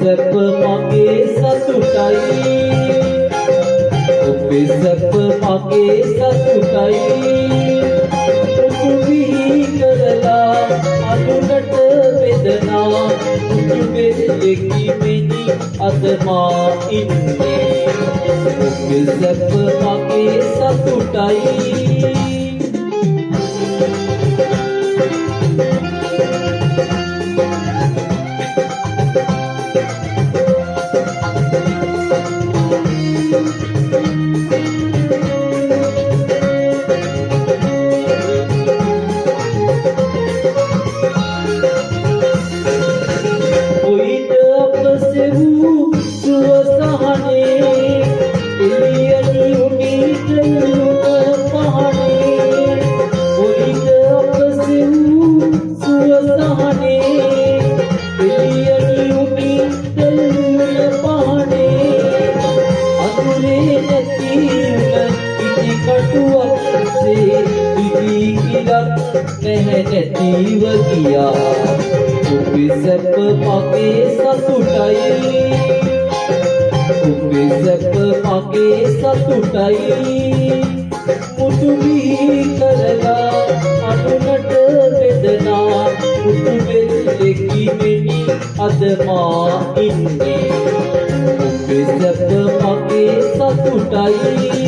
සැප මගේ සතුටයි ඔබේ සැප මගේ සතුටයි උතුවිහි කරලා අඳුරට බෙදනා උතුවේ දෙකිමෙනි අද මා ඉන්නේ ඔබේ සැප මගේ සතුටයි නැතිව ගියා ඔබේ සැප මගේ සතුටයි ඔබේ සැප මගේ සතුටයි මුතුවිහි කරලා අඳුනට බෙදනා මුතුවේ දෙකිමෙනි අද මා ඉන්නේ ඔබේ සැප මගේ සතුටයි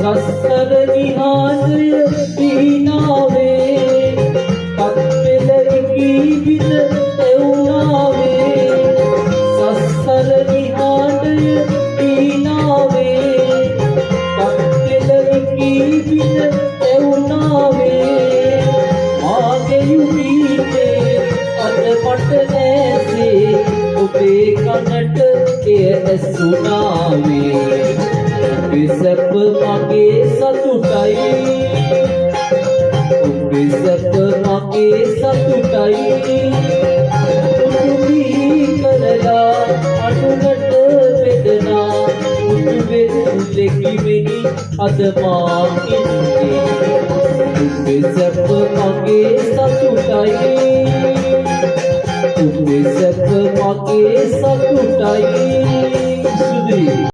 සසර නිහඬය දීනාවේ පත්පෙළකී විද එවුනාවේ සසර නිහඬය දීනාවේ පත්පෙළකී විද එවුනාවේ මාගේ යුමීතේ අද මට නැසේ ඔබේ කනට එය ඇසුනාවේ ඔබේ සැප මගේ සතුටයි ඔබේ සැප මගේ සතුටයි උතුවිහි කරලා අඳුනට බෙදනා උතුවේ දෙකිමෙනි අද මා ඉන්නේ ඔබේ සැප මගේ සතුටයි ඔබේ සැප මගේ සතුටයි සුදී